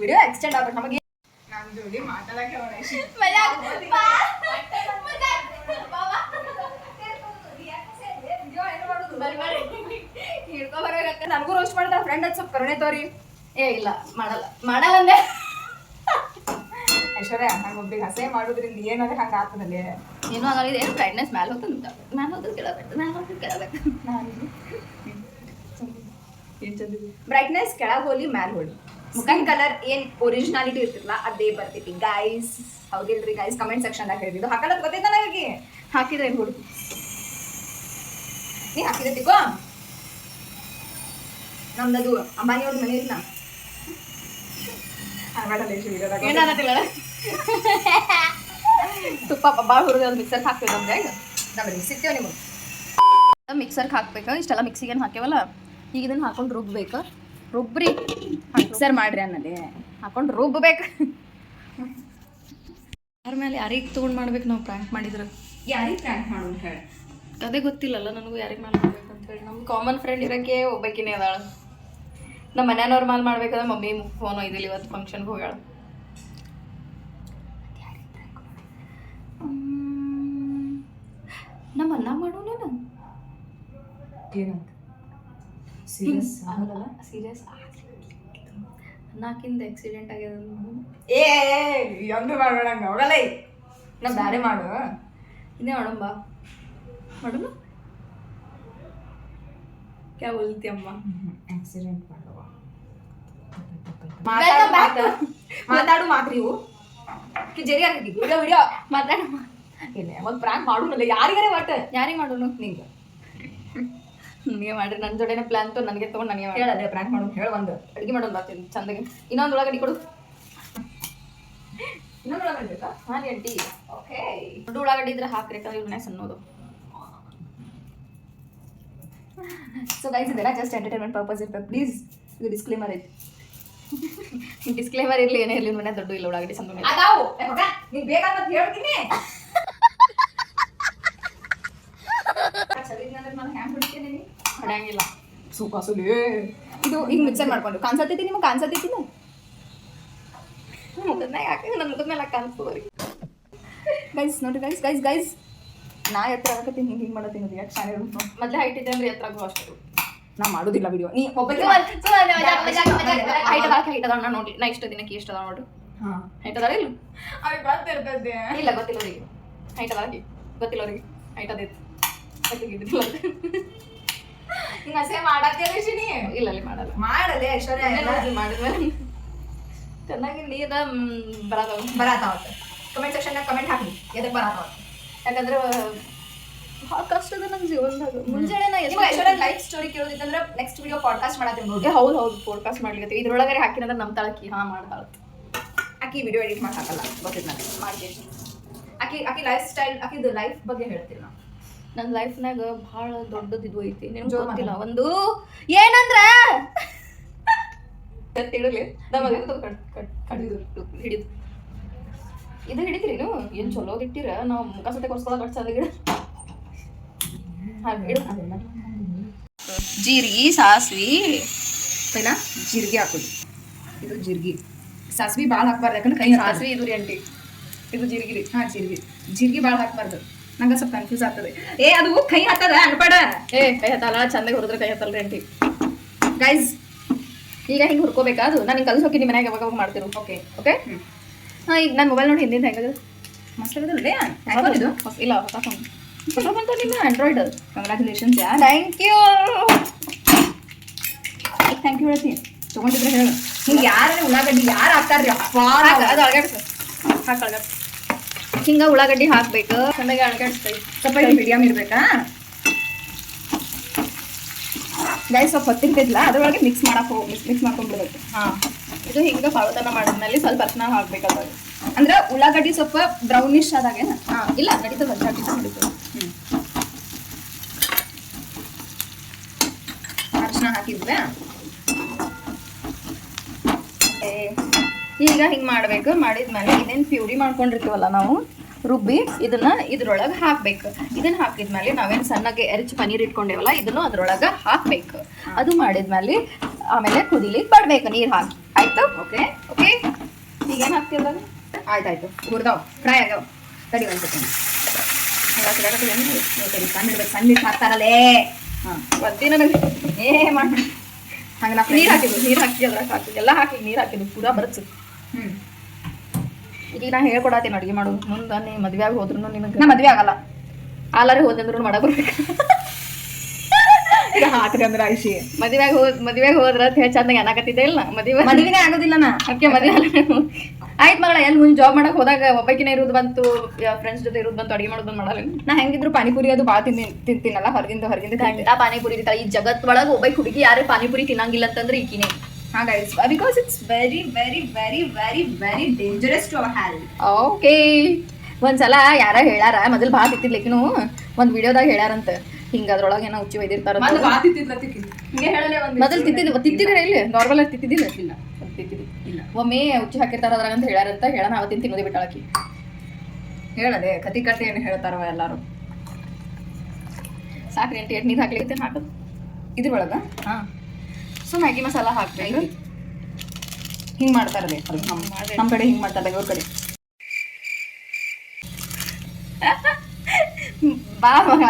ವಿಡಿಯೋ ಎಕ್ಸ್ಟೆಂಡ್ ಆಗ್ಬೇಕು ನಮಗೆ ನಾನು ಜೋಡಿ ಮಾತಾಡಕ್ಕೆ ನನಗೂ ರೋಸ್ಟ್ ಮಾಡ್ತಾರ ಫ್ರೆಂಡ್ ಅದು ಸ್ವಲ್ಪ ಕರುಣೆ ತೋರಿ ಏ ಇಲ್ಲ ಮಾಡಲ್ಲ ಅಂದೆ. ಐಶ್ವರ್ಯ ನಂಗೆ ಒಬ್ಬಿಗೆ ಹಸೆ ಮಾಡೋದ್ರಿಂದ ಏನಾದ್ರೆ ಹಂಗೆ ಆಗ್ತದಲ್ಲಿ ಏನೂ ಆಗಲ್ಲ. ಏನು ಬ್ರೈಟ್ನೆಸ್ ಮ್ಯಾಲೆ ಹೋಗ್ತದೆ ಕೆಳಬೇಕು ಏನ್ ಚಂದಿದೆ ಬ್ರೈಟ್ನೆಸ್ ಕೆಳಗೆ ಹೋಲಿ ಮ್ಯಾಲ ಹೋಲಿ ಮುಖನ್ ಕಲರ್ ಏನ್ ಒರಿಜಿನಾಲಿಟಿ ಇರ್ತಿರ್ಲ ಅದೇ ಬರ್ತೈತಿ ಗೈಸ್. ಹೌದಿಲ್ರಿ ಗೈಸ್ ಕಮೆಂಟ್ ಸೆಕ್ಷನ್ದಾಗ ಹೇಳಿದ್ದು ಹಾಕಲ್ಲ ಗೊತ್ತೈತ ನನಗೆ ಹಾಕಿದ್ರೆ ಏನು ಹುಡುಗಿ ನೀ ಹಾಕಿದೆ ತಿಗೋ ನಮ್ದದು ಅಂಬಾನಿಯವ್ರ ಮನೆ ಇಲ್ಲ ಏನಾಗತ್ತಿಲ್ಲ ತುಪ್ಪ ಭಾಳ ಹುರಿದ ಒಂದು ಮಿಕ್ಸರ್ಗೆ ಹಾಕ್ಬೇಕು ಅಂದ್ರೆ ನಮ್ಗೆ ಸಿಗ್ತೇವೆ ನಿಮಗೆ ಮಿಕ್ಸರ್ಗೆ ಹಾಕ್ಬೇಕು. ಇಷ್ಟೆಲ್ಲ ಮಿಕ್ಸಿಗೇನು ಹಾಕ್ಯವಲ್ಲ, ಈಗ ಇದನ್ನು ಹಾಕೊಂಡು ರುಬ್ಬೇಕು. ರುಬ್ರಿ ಮಿಕ್ಸರ್ ಮಾಡ್ರಿ ಅನ್ನೋದೇ ಹಾಕೊಂಡು ರುಬ್ಬೇಕು. ಯಾರ ಮೇಲೆ ಯಾರಿಗೆ ತೊಗೊಂಡು ಮಾಡ್ಬೇಕು ನಾವು ಪ್ರ್ಯಾಂಕ್ ಮಾಡಿದ್ರೆ ಯಾರಿಗೆ ಪ್ರ್ಯಾಂಕ್ ಮಾಡೋದು ಹೇಳಿ ಅದೇ ಗೊತ್ತಿಲ್ಲಲ್ಲ ನನಗೂ ಯಾರಿಗೆ ಮೇಲೆ ಮಾಡ್ಬೇಕು ಅಂತ ಹೇಳಿ. ನಮ್ಮ ಕಾಮನ್ ಫ್ರೆಂಡ್ ಇರೋಕ್ಕೆ ಒಬ್ಬಾಕಿನೇ ಅದಾಳ. ನಮ್ಮ ಮನೆಯವ್ರ ಮೇಲೆ ಮಾಡ್ಬೇಕಾದ್ರೆ ಮಮ್ಮಿ ಫೋನ್ ಒಯ್ದಿಲ್ಲ ಇವತ್ತು ಫಂಕ್ಷನ್ಗೆ ಹೋಗ್ಯಾಳ. ನಮ್ಮ ಅನ್ನ ಮಾಡೋಣ ಏನಂತ ಸೀರಿಯಸ್ ಆಗಲ್ಲ ಸೀರಿಯಸ್ ನಾಕಿಂದ ಆಕ್ಸಿಡೆಂಟ್ ಆಗ್ಯದ. ಒಂದು ಮಾಡ್ಬೇಡ ಹಂಗೆ ಹೋಗಲ್ಲ ನಾ ಬೇರೆ ಮಾಡು ಇನ್ನೇ ಮಾಡೋಣ ಮಾಡೋಣ ಕ್ಯಾ बोलती ಅಮ್ಮ ಆಕ್ಸಿಡೆಂಟ್ ಮಾಡುವ ಮಾತಾಡು ಮಾತ್ರಿ ಇವು ಜರಿ ಆಗೈತಿ ವಿಡಿಯೋ ವಿಡಿಯೋ ಮಾತಾಡೋ ಇಲ್ಲ ಒಂದು ಪ್ರ್ಯಾಂಕ್ ಮಾಡೋಣಲ್ಲ ಯಾರಿಗಾರೆ ಒಟ್ಟು ಯಾರಿಗೆ ಮಾಡೋಣ ನಿಂಗೆ ನನಗೆ ಮಾಡ್ರಿ ನನ್ನ ಜೋಡಿನ ಪ್ಲಾನ್ ತು ನನಗೆ ತೊಗೊಂಡು ನನಗೆ ಮಾಡಿ ಹೇಳದೆ ಪ್ರ್ಯಾಂಕ್ ಮಾಡೋದು ಹೇಳ ಒಂದು ಅಡುಗೆ ಮಾಡೋದು ಬರ್ತೀನಿ ಚಂದಾಗಿ. ಇನ್ನೊಂದು ಉಳ್ಳಾಗಡ್ಡಿ ಕೊಡು. ಇನ್ನೊಂದು ಒಳಗಡೆ ಬೇಕಾ ಹಾಂ ರೀ ಆಂಟಿ. ಓಕೆ ದೊಡ್ಡ ಉಳ್ಳಾಗಡ್ಡಿ ಇದ್ರೆ ಹಾಕ್ರಿ ಯಾಕಂದ್ರೆ ಇವ್ರನ್ನೇ ಸಣ್ಣೋದು. ಸೊ ಗೈಸ್ ಇದೆಲ್ಲ ಜಸ್ಟ್ ಎಂಟರ್ಟೈನ್ಮೆಂಟ್ ಪರ್ಪಸ್ ಇರ್ತದೆ ಪ್ಲೀಸ್ ಇದು ಡಿಸ್ಕ್ಲೇಮರ್ ಐತಿ ಡಿಸ್ಕ್ಲೇಮರ್ ಇರಲಿ ಏನೇ ಇರಲಿ ಮನೆ ದೊಡ್ಡ ಇಲ್ಲ ಉಳ್ಳಾಗಡ್ಡಿ ಸಣ್ಣ ಅದಾವು ನೀನು ಬೇಕಾದ ಹೇಳ್ತೀನಿ ನಾನು ಹ್ಯಾಂಗ್ ಬಿಡ್ತೀನಿ ಹೊಡೆಯಂಗಿಲ್ಲ. ಸೂಪ ಸುಲಿ ಇದು ಹಿಂಗೆ ಮಿಕ್ಸರ್ ಮಾಡ್ಕೊಂಡು ಕಾಣಿಸತೈತಿ ನಿಮಗೆ ಕಾಣಿಸತೈತಿಲ್ಲ ಮುಖದ್ನ ಯಾಕೆ ನನ್ನ ಮುಖದ ಮೇಲೆ ಕಾಣಿಸ್ತದೆ ರೀ ಗೈಸ್ ನೋಡ್ರಿ ಗೈಸ್ ಗೈಸ್ ಗೈಸ್ ನಾ ಎತ್ತರ ಆಗತ್ತೀನಿ ಹಿಂಗೆ ಹಿಂಗೆ ಮಾಡತ್ತೀನಿ ಅದು ಯಾಕೆ ಶಾಲೆ ಮೊದಲೇ ಹೈಟ್ ಇದೆ ಅಂದ್ರೆ ಎತ್ತರಾಗೂ ಅಷ್ಟು ನಾ ಮಾಡೋದಿಲ್ಲ ವಿಡಿಯೋ ನೀ ಒಬ್ಬಕ್ಕೆ ಹೈಟ್ ಅದಾಳ ನಾ ನೋಡಿ ನಾ ಇಷ್ಟ ದಿನಕ್ಕೆ ಎಷ್ಟು ಅದಾವ ನೋಡು. ಹಾಂ ಹೈಟ್ ಅದಾಳ ಇಲ್ಲ ಅವ್ರಿಗೆ ಗೊತ್ತಿರ್ತದೆ ಇಲ್ಲ ಗೊತ್ತಿಲ್ಲ ಅವ್ರಿಗೆ ಹೈಟ್ ಅದಾಳ ಗೊತ್ತಿಲ್ಲ ಅವ್ರಿಗೆ ಹೈಟ್ ಅದೈತಿ ಗೊತ್ತಿಲ್ಲ ಹಿಂಗೆ ಹಸೆ ಮಾಡತ್ತೇನೆ ಶಿನಿ ಇಲ್ಲ ಅಲ್ಲಿ ಮಾಡಲ್ಲ ಮಾಡಲೆ ಐಶ್ವರ್ಯ ಮಾಡಿದ್ಮೇಲೆ ಚೆನ್ನಾಗಿ ನೀರ ಬರತ್ತಾವತ್ತೆ ಕಮೆಂಟ್ ಸೆಕ್ಷನ್ನಾಗ ಕಮೆಂಟ್ ಹಾಕಿ ಎದಕ್ಕೆ ಬರತ್ತಾವತ್ತೆ ಯಾಕಂದ್ರೆ ಭಾಳ ಕಷ್ಟದ ನನ್ನ ಜೀವನದಾಗ ಮುಂಜಾನೆ ನಾ ನಿಮ್ಗೆ ಐಶ್ವರ್ಯ ಲೈಫ್ ಸ್ಟೋರಿ ಕೇಳೋದಿತ್ತಂದ್ರೆ ನೆಕ್ಸ್ಟ್ ವಿಡಿಯೋ ಪಾಡ್ಕಾಸ್ಟ್ ಮಾಡತ್ತೀನಿ ನೋಡಿ ಹೌದು ಪೋಡ್ಕಾಸ್ಟ್ ಮಾಡ್ಲಿಕ್ಕೆ ಇದ್ರೊಳಗಡೆ ಹಾಕಿನಂದ್ರೆ ನಮ್ಮ ತಾಳಕ್ಕಿ ಹಾಂ ಮಾಡ್ತಾಳ ಆಕಿ ವಿಡಿಯೋ ಎಡಿಟ್ ಮಾಡಿ ಹಾಕಲ್ಲ ಗೊತ್ತಿತ್ತು ನನಗೆ ಮಾಡ್ತೀನಿ ಆಕಿ ಲೈಫ್ ಸ್ಟೈಲ್ ಆಕಿದು ಲೈಫ್ ಬಗ್ಗೆ ಹೇಳ್ತೀನಿ ನಾವು ನನ್ನ ಲೈಫ್ನಾಗ ಭಾಳ ದೊಡ್ಡದು ಇದು ಐತಿ ನಿಮ್ಗೆ ಜೋರ್ ಗೊತ್ತಿಲ್ಲ ಒಂದು ಏನಂದ್ರ ತಿಳಿಲಿ ಹಿಡಿದು ಇದು ಹಿಡಿತೀರಿ ನೀವು ಏನು ಚಲೋದು ಇಟ್ಟಿರ ನಾವು ಮುಖ ಸತೆ ಕೊಡ್ಸ್ಕೊಳಕ್ಕೆ ಅಷ್ಟು ಚಂದ ಜೀರಿಗೆ ಸಾಸ್ವಿ ಏನ ಜೀರಿಗೆ ಹಾಕೋದು ಇದು ಜೀರಿಗೆ ಸಾಸ್ವಿ ಭಾಳ ಹಾಕ್ಬಾರ್ದು ಯಾಕಂದ್ರೆ ಕೈ ಸಾಸ್ವಿ ಇದು ರೀ ಆಂಟಿ ಇದು ಜೀರಿಗೆ ರೀ ಹಾಂ ಜೀರಿಗೆ ಭಾಳ ಹಾಕ್ಬಾರ್ದು ನಂಗೆ ಸ್ವಲ್ಪ ಕನ್ಫ್ಯೂಸ್ ಆಗ್ತದೆ ಅದು ಕೈ ಹತ್ತದ ಅನ್ಬೇಡ ಕೈ ಹತ್ತಲ್ಲ ಚಂದಾಗಿ ಹುರಿದ್ರೆ ಕೈ ಹತ್ತಲ್ರಿ ಆಂಟಿ. ಗೈಸ್ ಈಗ ಹಿಂಗೆ ಹುರ್ಕೋಬೇಕಾ ಅದು ನಾನು ಹಿಂಗೆ ಕಲ್ಸಿ ಹೋಗಿ ಮನ್ಯಾಗ ಯಾವಾಗ ಮಾಡ್ತಿರು ಓಕೆ ಓಕೆ ಹಾಂ ಈಗ ನನ್ನ ಮೊಬೈಲ್ ನೋಡಿ ಹಿಂದಿಂದ ಹೆಂಗದ ಮಸ್ತ್ ಆಗದಲ್ಲ ಇದು ಇಲ್ಲ ಹೊಸ ಫೋನ್ ಹೊಸ ಬಂತ ನಿಮ್ಮ ಆಂಡ್ರಾಯ್ಡ್. ಕಂಗ್ರ್ಯಾಚುಲೇಷನ್ಸ್ ಯಾರ್ ಥ್ಯಾಂಕ್ ಯು ಥ್ಯಾಂಕ್ ಯು ಹೇಳ್ತೀನಿ ತೊಗೊಂಡಿದ್ರೆ ಹೇಳು ಹಿಂಗೆ ಯಾರೇ ಉಳ್ಳಾಗಡ್ಡಿ ಯಾರು ಹಾಕ್ತಾರ್ರಿ ಅಪ್ಪ ಅದು ಅಳಗಾಡ್ಸ ಹಾಕಿ ಅಳಗಾಡ್ಸ ಹಿಂಗೆ ಉಳ್ಳಾಗಡ್ಡಿ ಹಾಕ್ಬೇಕು ಚಂದಾಗಿ ಅಳಗಾಡಿಸ್ತೈತಿ ಸ್ವಲ್ಪ ಮೀಡಿಯಮ್ ಇರ್ಬೇಕಾ ಗೈಸ್ ಸ್ವಲ್ಪ ಹೊತ್ತಿರ್ತೈತಿಲ್ಲ ಅದ್ರೊಳಗೆ ಮಿಕ್ಸ್ ಮಾಡ್ಕೊಂಡ್ಬಿಡ್ಬೇಕು. ಹಾಂ, ಇದು ಹಿಂಗೆ ಪಾವತನ ಮಾಡಿದ್ಮೇಲೆ ಸ್ವಲ್ಪ ಅರ್ಶಿನ ಹಾಕ್ಬೇಕಲ್ಲ. ಅಂದ್ರೆ ಉಳ್ಳಾಗಡ್ಡಿ ಸ್ವಲ್ಪ ಬ್ರೌನಿಶ್ ಆದಾಗೇನ. ಹಾಂ, ಇಲ್ಲ ನಡೀತದೆ, ನಡೀತದೆ. ಅರ್ಶಿನ ಹಾಕಿದ್ವಿ. ಈಗ ಹಿಂಗೆ ಮಾಡಬೇಕು. ಮಾಡಿದ್ಮೇಲೆ ಇದೇನು ಪ್ಯೂರಿ ಮಾಡ್ಕೊಂಡಿರ್ತೀವಲ್ಲ ನಾವು ರುಬ್ಬಿ, ಇದನ್ನ ಇದ್ರೊಳಗೆ ಹಾಕ್ಬೇಕು. ಇದನ್ನ ಹಾಕಿದ್ಮೇಲೆ ನಾವೇನು ಸಣ್ಣಗೆ ಎರಿಚ್ ಪನೀರ್ ಇಟ್ಕೊಂಡೇವಲ್ಲ ಇದನ್ನು ಅದ್ರೊಳಗೆ ಹಾಕ್ಬೇಕು. ಅದು ಮಾಡಿದ್ಮೇಲೆ ಆಮೇಲೆ ಕುದಿಲಿಕ್ಕೆ ಬಿಡ್ಬೇಕು ನೀರು ಹಾಕಿ. ಆಯ್ತು? Okay okay. ಈಗೇನು ಹಾಕ್ತಿಲ್ಲ? ಆಯ್ತಾಯ್ತು. ಹುರ್ದಾವ್ ಫ್ರೈ ಆಗ್ಯಾವ. ತಡಿ ಒಂದು ಸೆಕೆಂಡ್. ತಡಿ ಸಣ್ಣ ಹಾಕ್ತಾರಲ್ಲೇ. ಹಾಂ, ಒತ್ತಿ ನನಗೆ ಮಾಡಿ ಹಂಗೆ ನಾ ನೀರು ಹಾಕಿದ್ದು, ನೀರು ಹಾಕಿ ಅದ್ರಾಗ ಹಾಕಿದ್ದು, ಎಲ್ಲ ಹಾಕಿ ನೀರು ಹಾಕಿದ್ದು ಪೂರಾ ಬರಚು. ಈಗ ನಾ ಹೇಳ್ಕೊಡತ್ತೀನಿ ಅಡುಗೆ ಮಾಡೋದು. ಮುಂದೆ ನೀ ಮದುವೆ ಆಗಿ ಹೋದ್ರು ನಿನಗೆ ನಾ ಮದ್ವೆ ಆಗಲ್ಲ. ಆಲಾರೆ ಹೋದಂದ್ರು ಮಾಡಕ್ ಬರ್ಬೇಕು. ಈಗ ಹಾಕ್ರಿ ಅಂದ್ರೆ ಐಶಿ ಮದುವೆಗೆ ಹೋದ್ರ ಅಂತ ಹೇಳಿ ಚಂದಾಗ ಏನಾಗತ್ತಿದ್ದೆ ಇಲ್ಲ ಮದುವೆನೇ ಆಗೋದಿಲ್ಲ ನಾ. ಅದಕ್ಕೆ ಮದುವೆ ಆಯ್ತು ಮಗಳ. ಎಲ್ಲಿ ಮುಂದೆ ಜಾಬ್ ಮಾಡಕ್ ಹೋದಾಗ ಒಬ್ಬಕಿನ ಇರೋದು ಬಂತು, ಫ್ರೆಂಡ್ಸ್ ಜೊತೆ ಇರೋದು ಬಂತು, ಅಡುಗೆ ಮಾಡೋದು ಮಾಡಲ್ಲ. ನಾ ಹೆಂಗಿದ್ರು ಪಾನಿಪುರಿ ಅದು ಭಾಳ ತಿಂತೀನಲ್ಲ ಹೊರಗಿಂದ ಗಂಟ ಪಾನಿಪುರಿ ತಿಂತಾಳೆ. ಈ ಜಗತ್ ಒಳಗೆ ಒಬ್ಬ ಹುಡುಗಿ ಯಾರೇ ಪಾನಿಪುರಿ ತಿನ್ನಂಗಿಲ್ಲ ಅಂತಂದ್ರೆ ಈಕಿನೇ. ಹಾಂ guys, because it's very very very very very dangerous to our health. Okay. ಒಂದ್ಸಲ ಯಾರ ಹೇಳ್ಯಾರ, ಮೊದಲು ಭಾಳ ತಿತ್ತಿದ್ಲಿಕ್ಕಿನೂ ಒಂದು ವಿಡಿಯೋದಾಗ ಹೇಳ್ಯಾರಂತ. ಹಿಂಗ ಅದ್ರೊಳಗೆ ಏನೋ ಹುಚ್ಚಿ ಒಯ್ದಿರ್ತಾರ. ಮೊದಲು ತಿತ್ತಿದ್ರೆ ಇಲ್ಲಿ ನಾರ್ಮಲ್ ಆಗಿ ತಿತ್ತಿದ್ದಿಲ್ಲ. ಇಲ್ಲ, ಒಮ್ಮೆ ಹುಚ್ಚಿ ಹಾಕಿರ್ತಾರ ಅದ್ರಾಗ ಅಂತ ಹೇಳ್ಯಾರಂತ. ಹೇಳೋಣ ಅವತ್ತಿನ ತಿನ್ನೋದೇ ಬಿಟ್ಟಾಳಕಿ. ಹೇಳದೆ ಕತಿ ಕತೆ ಏನು ಹೇಳ್ತಾರವ ಎಲ್ಲಾರು. ಸಾಕ್ರಿ ಎಂಟು ನೀರು ಹಾಕ್ಲಿಕ್ಕೆ ಹಾಕೋದು ಇದ್ರೊಳಗ. ಹಾಂ, ಸೊ ಮ್ಯಾಗಿ ಮಸಾಲ ಹಾಕ್ಬೇಕು. ಹಿಂಗೆ ಮಾಡ್ತಾರದೆ ನಮ್ಮ ಕಡೆ ಹಿಂಗೆ ಮಾಡ್ತಾರೆ, ಬೆಂಗಳೂರು ಕಡೆ. ಬಾ ಮಗ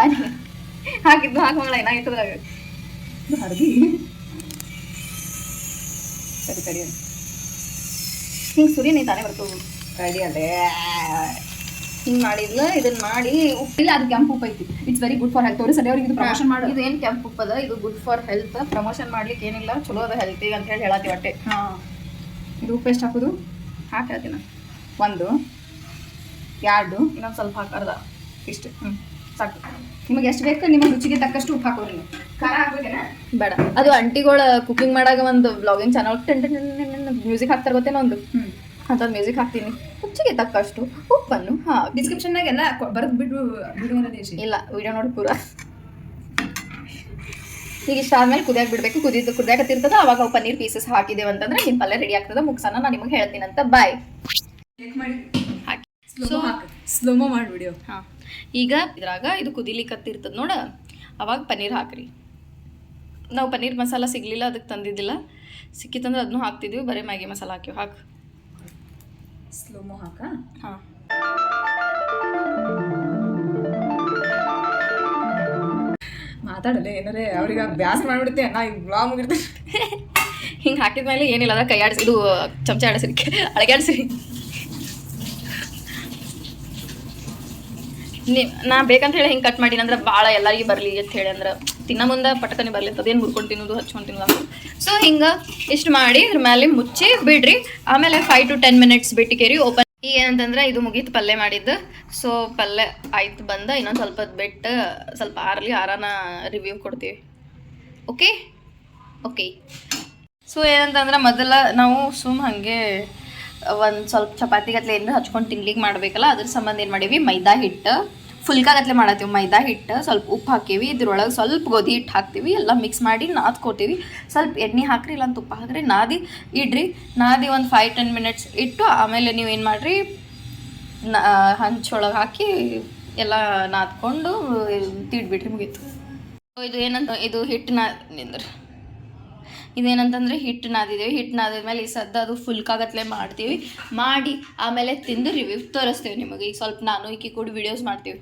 ಹಾಕಿದ್ದು ಹಾಕಮಗಳ ಏನಾಗಿತ್ತದ್ರಾಗ ಹರದಿ. ಸರಿ ಸರಿ ಹಿಂಗೆ ಸುರಿ ನೀ ತಾನೇ ಬರ್ತವೆ. ರೆಡಿ ಅದೇ ಹಿಂಗೆ ಮಾಡಿದ್ಲ. ಇದನ್ನ ಮಾಡಿ ಉಪ್ಪಿಲ್ಲ, ಅದು ಕೆಂಪು ಉಪ್ಪು ಐತಿ. It's very good for health. ತೋರಿಸಲಿ ಅವ್ರಿಗೆ ಇದು ಪ್ರಮೋಷನ್ ಮಾಡಿ. ಇದು ಏನು ಕೆಂಪು ಉಪ್ಪದ, ಇದು ಗುಡ್ ಫಾರ್ ಹೆಲ್ತ್. ಪ್ರಮೋಷನ್ ಮಾಡ್ಲಿಕ್ಕೆ ಏನಿಲ್ಲ, ಚಲೋ ಅದ ಹೆಲ್ತಿಗೆ ಅಂತ ಹೇಳಿ ಹೇಳತ್ತೀವಿ ಒಟ್ಟೆ. ಹಾಂ, ಇದು ಉಪ್ಪು ಎಷ್ಟು ಹಾಕೋದು? ಹಾಕ್ತೀನಿ. 1 2 ಇನ್ನೊಂದು ಸ್ವಲ್ಪ ಹಾಕರ್ದ ಇಷ್ಟು. ಸಾಕು. ನಿಮಗೆ ಎಷ್ಟು ಬೇಕು ನಿಮ್ಮ ರುಚಿಗೆ ತಕ್ಕಷ್ಟು ಉಪ್ಪು ಹಾಕೋರಿ. ನೀವು ಖಾರ ಹಾಕ್ಬೇಕೇನ? ಬೇಡ. ಅದು ಅಂಟಿಗಳ ಕುಕಿಂಗ್ ಮಾಡಾಗ ಒಂದು ವ್ಲಾಗಿಂಗ್ ಚಾನಲ್ ಮ್ಯೂಸಿಕ್ ಹಾಕ್ತಾರೆ ಗೊತ್ತೇನೋ ಒಂದು, ಅಂಥದ್ದು ಮ್ಯೂಸಿಕ್ ಹಾಕ್ತೀನಿ. ರುಚಿಗೆ ತಕ್ಕಷ್ಟು ಉಪ್ಪನ್ನು ಹಾಕಿ. ಡಿಸ್ಕ್ರಿಪ್ಷನ್ನಾಗ ಎಲ್ಲ ಬರೆದು ಬಿಡು ಇಲ್ಲ, ವಿಡಿಯೋ ನೋಡಿ ಪೂರ. ಈಗ ಇಷ್ಟ ಆದ್ಮೇಲೆ ಕುದಿಯಾಕ ಬಿಡಬೇಕು. ಕುದಿಯಾಕತ್ತಿರ್ತದ ಅವಾಗ ಪನ್ನೀರ್ ಪೀಸಸ್ ಹಾಕಿದೇವೆ ಅಂತಂದ್ರೆ ನಿಮ್ಮ ಪಲ್ಯ ರೆಡಿ ಆಗ್ತದೆ. ಮುಗ್ಸನ ನಾನು ನಿಮಗೆ ಹೇಳ್ತೀನಂತ. ಬಾಯ್. ಹಾಕಿ ಸ್ಲೋಮೋ ಮಾಡಿ ವಿಡಿಯೋ. ಹಾಂ, ಈಗ ಇದ್ರಾಗ ಇದು ಕುದಿಲಿಕ್ಕತ್ತಿರ್ತದ ನೋಡ, ಅವಾಗ ಪನ್ನೀರ್ ಹಾಕ್ರಿ. ನಾವು ಪನ್ನೀರ್ ಮಸಾಲ ಸಿಗಲಿಲ್ಲ, ಅದಕ್ಕೆ ತಂದಿದ್ದಿಲ್ಲ. ಸಿಕ್ಕಿತ್ತಂದ್ರೆ ಅದನ್ನು ಹಾಕ್ತಿದ್ವಿ. ಬರೀ ಮ್ಯಾಗಿ ಮಸಾಲ ಹಾಕಿವಿ. ಹಾಕಿ ಸ್ಲೋಮೋ ಹಾಕ. ಹಾಂ, ಮಾತಾಡಲ್ಲ ಏನಾರೇ ಅವ್ರಿಗೆ ಬ್ಯಾಸರ ಮಾಡಿಬಿಡುತ್ತೆ. ನಾ ಈ ಬ್ಲಾಗ್ ಮುಗಿರ್ತೇನೆ. ಹಿಂಗೆ ಹಾಕಿದ್ಮೇಲೆ ಏನಿಲ್ಲ, ಅದ ಕೈ ಆಡಿಸಿ, ಇದು ಚಮಚ ಆಡಿಸ್ರಿ, ಅಳಗಾಡಿಸ್ರಿ. ನಾ ಬೇಕಂತ ಹೇಳಿ ಹಿಂಗೆ ಕಟ್ ಮಾಡಿ ಅಂದ್ರೆ ಭಾಳ ಎಲ್ಲರಿಗೂ ಬರಲಿ ಅಂತ ಹೇಳಿ ಅಂದ್ರೆ ತಿನ್ನ ಮುಂದೆ ಪಟಕನೆ ಬರಲಿ ಅಂತ ಅದೇನು ಮುರ್ಕೊಂಡು ತಿನ್ನೋದು, ಹಚ್ಕೊಂಡು ತಿನ್ನೋದು. ಸೊ ಹಿಂಗೆ ಇಷ್ಟು ಮಾಡಿ ಇದ್ರ ಮೇಲೆ ಮುಚ್ಚಿ ಬಿಡ್ರಿ. ಆಮೇಲೆ 5 to 10 minutes ಬಿಟ್ಟಿಕೇರಿ ಓಪನ್. ಈಗ ಏನಂತಂದ್ರೆ ಇದು ಮುಗೀತು ಪಲ್ಯ ಮಾಡಿದ್ದು. ಸೊ ಪಲ್ಯ ಆಯ್ತು ಬಂದ. ಇನ್ನೊಂದು ಸ್ವಲ್ಪ ಬಿಟ್ಟು ಸ್ವಲ್ಪ ಆರಲಿ, ಆರಾನ ರಿವ್ಯೂ ಕೊಡ್ತೀವಿ. Okay okay. ಸೊ ಏನಂತಂದ್ರೆ ಮೊದಲ ನಾವು ಹಾಗೆ ಒಂದು ಸ್ವಲ್ಪ ಚಪಾತಿ ಗತ್ಲೆ ಏನಾರ ಹಚ್ಕೊಂಡು ತಿನ್ಲಿಕ್ಕೆ ಮಾಡಬೇಕಲ್ಲ, ಅದ್ರ ಸಂಬಂಧ ಏನು ಮಾಡೀವಿ, ಮೈದಾ ಹಿಟ್ಟು ಫುಲ್ಕಾ ಗತ್ಲೆ ಮಾಡತ್ತೀವಿ. ಮೈದಾ ಹಿಟ್ಟು ಸ್ವಲ್ಪ ಉಪ್ಪು ಹಾಕೀವಿ, ಇದ್ರೊಳಗೆ ಸ್ವಲ್ಪ ಗೋಧಿ ಹಿಟ್ಟು ಹಾಕ್ತೀವಿ, ಎಲ್ಲ ಮಿಕ್ಸ್ ಮಾಡಿ ನಾದ್ಕೋತೀವಿ. ಸ್ವಲ್ಪ ಎಣ್ಣೆ ಹಾಕ್ರಿ, ಇಲ್ಲ ತುಪ್ಪ ಹಾಕ್ರಿ, ನಾದಿ ಇಡ್ರಿ. ನಾದಿ ಒಂದು 5-10 minutes ಇಟ್ಟು ಆಮೇಲೆ ನೀವು ಏನು ಮಾಡಿರಿ, ಹಂಚೊಳಗೆ ಹಾಕಿ ಎಲ್ಲ ನಾದ್ಕೊಂಡು ತಿಡ್ಬಿಡ್ರಿ, ಮುಗೀತು. ಇದು ಏನಂತ, ಇದು ಹಿಟ್ಟು ಇದೇನಂತಂದರೆ ಹಿಟ್ಟು ನಾದಿದ್ದೀವಿ. ಹಿಟ್ಟು ನಾದಿದ್ಮೇಲೆ ಈ ಸದ್ದ ಅದು ಫುಲ್ಕಾಗತ್ಲೆ ಮಾಡ್ತೀವಿ. ಮಾಡಿ ಆಮೇಲೆ ತಿಂದು ರಿವ್ಯೂ ತೋರಿಸ್ತೀವಿ ನಿಮಗೆ. ಈಗ ಸ್ವಲ್ಪ ನಾನು ಈಕಿ ಕೂಡ ವಿಡಿಯೋಸ್ ಮಾಡ್ತೀವಿ.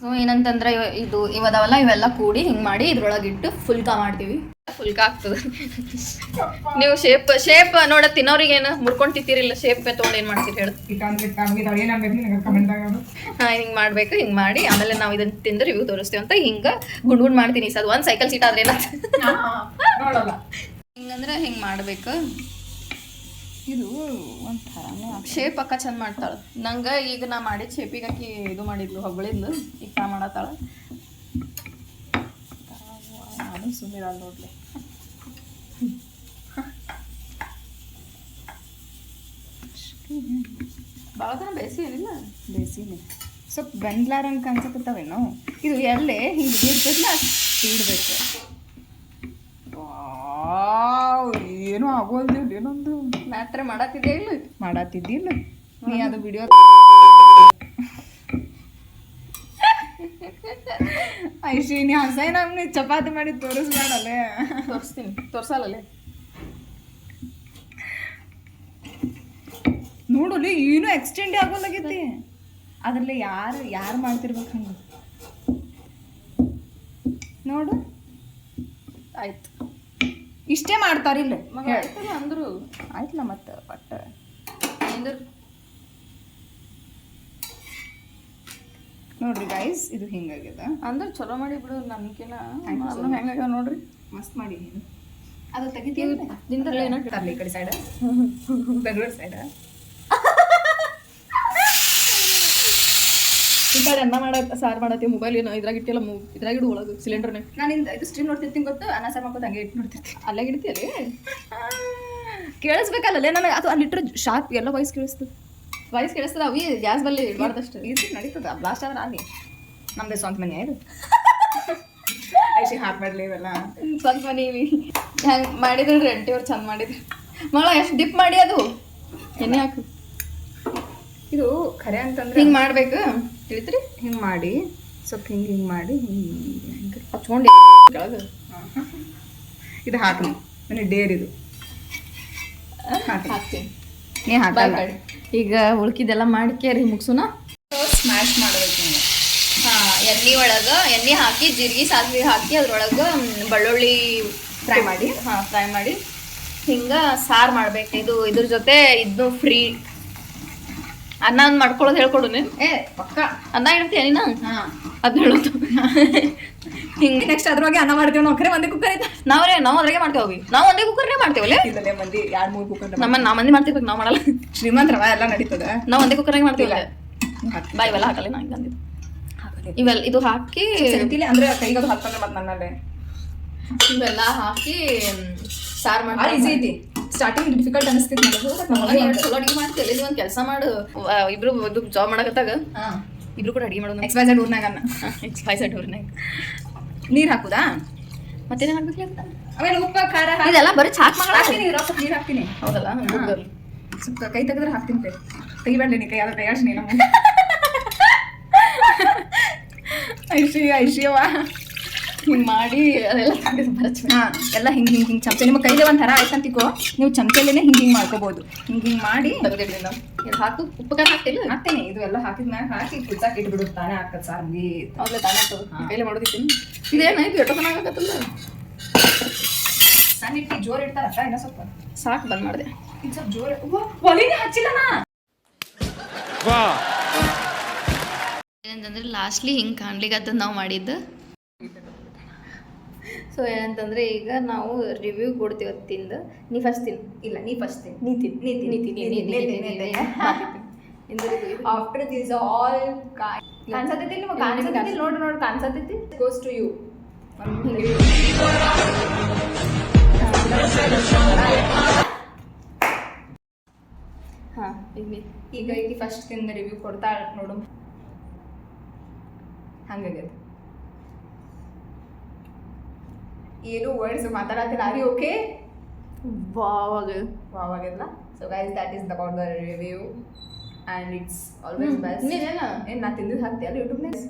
ಸೊ ಏನಂತಂದ್ರೆ ಇದು ಇವದವಲ್ಲ, ಇವೆಲ್ಲ ಕೂಡಿ ಹಿಂಗೆ ಮಾಡಿ ಇದ್ರೊಳಗಿಟ್ಟು ಫುಲ್ಕಾ ಮಾಡ್ತೀವಿ. ಫುಲ್ಕಾ ಆಗ್ತದೆ. ನೀವು ಶೇಪ್ ನೋಡ ತಿನ್ನೋರಿಗೇನು ಮುರ್ಕೊಂಡು ತಿಂತೀರಿಲ್ಲ, ಶೇಪ್ ತೊಗೊಂಡು ಏನು ಮಾಡ್ತೀರಿ ಹೇಳಿ. ಹಾಂ, ಹಿಂಗೆ ಮಾಡಬೇಕು. ಹಿಂಗೆ ಮಾಡಿ ಆಮೇಲೆ ನಾವು ಇದನ್ನು ತಿಂದು ರಿವ್ಯೂ ತೋರಿಸ್ತೀವಿ ಅಂತ ಹಿಂಗೆ ಗುಂಡ್ ಮಾಡ್ತೀನಿ. ಸದ್ ಒಂದು ಸೈಕಲ್ ಸೀಟ್ ಆದ್ರೆ ಏನಂತ ಹಿಂಗಂದ್ರೆ ಹಿಂಗೆ ಮಾಡಬೇಕು. ಹಿಂಗೆ ಮಾಡಿ ಆಮೇಲೆ ನಾವು ಇದನ್ನು ತಿಂದು ರಿವ್ಯೂ ತೋರಿಸ್ತೀವಿ ಅಂತ ಹಿಂಗೆ ಗುಂಡ್ ಮಾಡ್ತೀನಿ. ಸದ್ ಒಂದು ಸೈಕಲ್ ಸೀಟ್ ಆದ್ರೆ ಏನಂತ. ಹಿಂಗೆ ಅಂದ್ರೆ ಹಿಂಗೆ ಮಾಡಬೇಕು. ಇದು ಒಂಥರನೇ ಶೇಪ್ ಅಕ್ಕ ಚಂದ ಮಾಡ್ತಾಳೆ ನಂಗೆ ಈಗ ನಾ ಮಾಡಿದ ಶೇಪಿಗೆ ಆಕಿ ಇದು ಮಾಡಿದ್ಲು ಹೊಗಳಿದ್ಲು ಈಗ ತಾ ಮಾಡತ್ತಾಳ ನಾನು ಸುಮ್ಮನೆ ನೋಡ್ಲಿ ಭಾಳ ತನ ಬೇಸಿ ಏನಿಲ್ಲ ಬೇಸಿನೇ ಸ್ವಲ್ಪ ಬೆಂದ್ಲಾರಂಗೆ ಕಾಣಿಸಕತ್ತಾವೇನೋ ಇದು ಎಲ್ಲೇ ಹಿಂಗೆ ಇರ್ತದಲ್ಲ ಇಡಬೇಕು ಏನೋ ಆಗೋಲ್ದು ಏನೊಂದು ಮಾತ್ರ ಮಾಡತ್ತಿದ್ದೆ ಇಲ್ಲ ಮಾಡತ್ತಿದ್ದಿಲ್ಲ ನೀ ಅದು ವಿಡಿಯೋ ಐಶಿ ನೀ ಹಸೈ ನಮ್ಗೆ ಚಪಾತಿ ಮಾಡಿ ತೋರಿಸ್ಬೇಡಲ್ಲೇ ತೋರಿಸ್ತೀನಿ ತೋರ್ಸಲ್ಲೇ ನೋಡಲಿ ಏನೂ ಎಕ್ಸ್ಟೆಂಡ್ ಆಗೋಲಾಗೈತಿ ಅದ್ರಲ್ಲಿ ಯಾರು ಮಾಡ್ತಿರ್ಬೇಕು ಹಂಗೆ ನೋಡು ಆಯ್ತು ಇಷ್ಟೇ ಮಾಡ್ತಾರಿಲ್ಲ ಮಗ ಆಯ್ತಲ್ಲ ಅಂದ್ರು ಆಯ್ತಲ್ಲ ಮತ್ತೆ ಬಟ್ ಅಂದ್ರು ನೋಡ್ರಿ ಗೈಸ್ ಇದು ಹಿಂಗಾಗ್ಯದ ಅಂದ್ರೆ ಚಲೋ ಮಾಡಿ ಬಿಡು ನನ್ಕಿನ ಆಯ್ತು, ಹೆಂಗಾಗ ನೋಡ್ರಿ ಮಸ್ತ್ ಮಾಡಿ ನೀನು ಅದು ತೆಗಿತೀವಿ ನಿಂದ್ರಲ್ಲ ಏನೋ ತರ್ಲಿ ಈ ಕಡೆ ಸೈಡ್ ಬೆಂಗಳೂರು ಸೈಡ್ ಈ ಕಡೆ ಅನ್ನ ಸಾರು ಮಾಡತ್ತಿ ಮೊಬೈಲ್ ಏನೋ ಇದ್ರಾಗ ಇಟ್ಟಿಲ್ಲ ಇದ್ರಾಗ ಇಡು ಒಳಗೆ ಸಿಲಿಂಡರ್ನೇ ನಾನು ಇದು ಸ್ಟ್ರೀಮ್ ನೋಡ್ತಿರ್ತೀನಿ ಗೊತ್ತು ಅನ್ನ ಸಾರು ಮಾಡ್ಕೊಂಡು ಹಂಗೆ ಇಟ್ಟು ನೋಡ್ತಿರ್ತೀನಿ ಅಲ್ಲೇ ಇಡ್ತೀಯಲ್ಲಿ ಕೇಳಿಸ್ಬೇಕಲ್ಲೇ ನನಗೆ ಅದು ಅಲ್ಲಿಟ್ಟರೆ ಶಾರ್ಪ್ ಎಲ್ಲ ವಾಯ್ಸ್ ಕೇಳಿಸ್ತದೆ ವಾಯ್ಸ್ ಕೇಳಿಸ್ತದ ಅವಿ ಗ್ಯಾಸ್ ಬಲ್ಲಿ ಇಡಬಾರ್ದಷ್ಟು ಇದು ನಡೀತದೆ ಬ್ಲಾಸ್ಟ್ ಆದ್ರೆ ಅಲ್ಲಿ ನಮ್ದು ಸ್ವಂತ ಮನೆ ಇದು ಐಶಿ ಹಾಕ್ಬೇಡ್ಲಿ ಇವೆಲ್ಲ ಸ್ವಂತ ಮನೆ ಹೆಂಗೆ ಮಾಡಿದ್ರಿ ಆಂಟಿ ಅವ್ರು ಚಂದ ಮಾಡಿದ್ರಿ ಮಗಳ ಎಷ್ಟು ಡಿಪ್ ಮಾಡಿ ಅದು ಎಣ್ಣೆ ಹಾಕು ಇದು ಖರೆ ಅಂತಂದ್ರೆ ಹಿಂಗೆ ಮಾಡ್ಬೇಕು ತಿಳಿತ್ರಿ ಹಿಂಗೆ ಮಾಡಿ ಸ್ವಲ್ಪ ಹಿಂಗೆ ಮಾಡಿ ಹಿಂಗೆ ಹಚ್ಕೊಂಡು ಕೆಳಗೆ ಇದು ಹಾಕಿ ನನಗೆ ಡೇರ್ ಇದು ಹಾಕ್ತೀನಿ ನೀ ಹಾಕಲ್ಲ ಈಗ ಉಳ್ಕಿದೆಲ್ಲ ಮಾಡ್ಕೇರಿ ಮುಗ್ಸುನ ಸ್ಮ್ಯಾಶ್ ಮಾಡಬೇಕು ನೀವು ಹಾಂ ಎಣ್ಣೆ ಹಾಕಿ ಜೀರಿಗೆ ಸಾಸಿವೆ ಹಾಕಿ ಅದ್ರೊಳಗೆ ಬೆಳ್ಳುಳ್ಳಿ ಫ್ರೈ ಮಾಡಿ ಹಾಂ ಫ್ರೈ ಮಾಡಿ ಹಿಂಗೆ ಸಾರು ಮಾಡ್ಬೇಕು ಇದ್ರ ಜೊತೆ ಇದು ಫ್ರೀ ಅನ್ನ ಒಂದು ಮಾಡ್ಕೊಳ್ಳೋದು ಹೇಳ್ಕೊಡು ನೀನು ಏ ಪಕ್ಕ ಅನ್ನ ಇಡ್ತೀಯ ನೀನು ಹಾಂ ಅದು ಹೇಳೋದು ಹಿಂಗೆ ನೆಕ್ಸ್ಟ್ ಅದ್ರೊಳಗೆ ಅನ್ನ ಮಾಡ್ತೀವಿ ನಾವು ಖರೆ ಒಂದೇ ಕುಕ್ಕರ್ ಐತೆ ನಾವು ಅದ್ರಾಗೆ ಮಾಡ್ತೇವೆ ನಾವು ಒಂದೇ ಕುಕ್ಕರ್ನೇ ಮಾಡ್ತೇವಲ್ಲ ಇಲ್ಲಲೇ ಮಂದಿ 2-3 ಕುಕ್ಕರ್ ನಾ ಮಂದಿ ಮಾಡ್ತಿರ್ಬೇಕು ನಾವು ಮಾಡಲ್ಲ ಶ್ರೀಮಂತರವ ಎಲ್ಲ ನಡೀತದೆ ನಾವು ಒಂದೇ ಕುಕ್ಕರ್ನಾಗೆ ಮಾಡ್ತೀವಲ್ಲ ಬಾ ಇವೆಲ್ಲ ಹಾಕಲ್ಲ ನಾ ಹಿಂಗೆ ಇವೆಲ್ಲ ಇದು ಹಾಕಿ ಸೆಂತಿಲಿ ಅಂದ್ರೆ ಕೈಗದು ಹಾಕ್ತಂದ್ರೆ ಮತ್ತೆ ನನ್ನಲ್ಲೇ ಇವೆಲ್ಲ ಹಾಕಿ ಸಾರು ಭಾಳ ಈಸಿ ಐತಿ ಸ್ಟಾರ್ಟಿಂಗ್ ಡಿಫಿಕಲ್ಟ್ ಅನಿಸ್ತೈತಿ ನನಗೆ ಚಲೋ ಅಡಿಗೆ ಮಾಡ್ತೀವಿ ಇಲ್ಲಿ ಒಂದು ಕೆಲಸ ಮಾಡು ಇಬ್ರು ಇದು ಜಾಬ್ ಮಾಡಕತ್ತಾಗ ಹಾಂ ಇಬ್ರು ಕೂಡ ಅಡಿಗೆ ಮಾಡೋದು XYZ ಊರ್ನಾಗ ಅನ್ನ XYZ ಊರ್ನಾಗ ನೀರು ಹಾಕುದಾ ಮತ್ತೇನೇ ಹಾಕ್ಬೇಕು ಆಮೇಲೆ ಉಪ್ಪು ಖಾರ ಇದೆಲ್ಲ ಬರೀ ಚಾಕ್ ಮಗಳ ಹಾಕ್ತೀನಿ ಸ್ವಲ್ಪ ನೀರು ಹಾಕ್ತೀನಿ ಹೌದಲ್ಲ ಸ್ವಲ್ಪ ಕೈ ತೆಗೆದ್ರೆ ಹಾಕ್ತೀನಿ ತೆಗಿಬೇಡ್ಲಿ ನೀ ಕೈ ಯಾವ್ದು ತಯಾರಿಸಿ ನೀನು ಐಶಿಯವ ಹಿಂಗೆ ಮಾಡಿ ಅದೆಲ್ಲ ಹಾಂ ಎಲ್ಲ ಹಿಂಗೆ ಚಮಚ ನಿಮ್ಮ ಕೈಗೆ ಒಂಥರ ಆಯ್ತಂತಿಕೋ ನೀವು ಚಮಚಲ್ಲೇ ಹಿಂಗೆ ಮಾಡ್ಕೋಬೋದು ಹಿಂಗೆ ಮಾಡಿ ತೆಗೆದಿಡ್ಲಿ ನಾವು ಇದು ಹಾಕು ಉಪ್ಪು ಖಾರ ಹಾಕ್ತಿಲ್ಲ ಹಾಕ್ತೇನೆ ಇದು ಎಲ್ಲ ಹಾಕಿದ್ಮ್ಯಾಗ ಹಾಕಿ ಕುಚ್ಚಾಕ್ ಇಟ್ಬಿಡು ತಾನೇ ಹಾಕತ್ ಸಾರ್ ಹೌದಲ್ಲ ತಾನೇ ಕೈಲೇ ಮಾಡೋದಿತ್ತು ಇದೇನು ಇದು ಎಷ್ಟೋ ಚೆನ್ನಾಗತ್ತಲ್ಲ ಸಣ್ಣ ಇಟ್ಟು ಜೋರ್ ಇಡ್ತಾರಕ್ಕ ಇನ್ನ ಸ್ವಲ್ಪ ಸಾಕು ಬಂದ್ ಮಾಡಿದೆ ಇದು ಸ್ವಲ್ಪ ಜೋರ್ ಒಲಿನೇ ಹಚ್ಚಿಲ್ಲ ನಾ ಏನಂತಂದ್ರೆ ಲಾಸ್ಟ್ಲಿ ಹಿಂಗೆ ಕಾಣ್ಲಿಕ್ಕೆ ನಾವು ಮಾಡಿದ್ದು ಸೊ ಏನಂತಂದ್ರೆ ಈಗ ನಾವು ರಿವ್ಯೂ ಕೊಡ್ತೀವಿ ತಿಂದು ನೀ ಫಸ್ಟ್ ತಿನ್ ಇಲ್ಲ ನೀ ಫಸ್ಟ್ ಆಫ್ಟರ್ ದಿಸ್ ಆಲ್ ಕಾಣಿಸತೈತಿ ನಿಮಗೆ ಕಾಣಿಸತೈತಿ ನೋಡಿ ಕಾಣಿಸತೈತಿ ಗೋಸ್ ಟು ಯು ಹಾಂ ಈಗ ಫಸ್ಟ್ ತಿಂದ ರಿವ್ಯೂ ಕೊಡ್ತಾಳ ನೋಡು ಹಂಗಾಗ್ಯದ ಏನು ವರ್ಡ್ಸ್ ಮಾತಾಡತ್ತಿಲ್ಲ ಆರ್ ಯು ಓಕೆ ವಾವ್ ಆಗ್ಯದಲ್ಲ so guys that is about the review and it's always best ನೀನೇನ ಏನು ನಾ ತಿಂದಿದ್ದು ಹಾಕ್ತೀಯಲ್ಲ ಯೂಟ್ಯೂಬ್ನಾಗ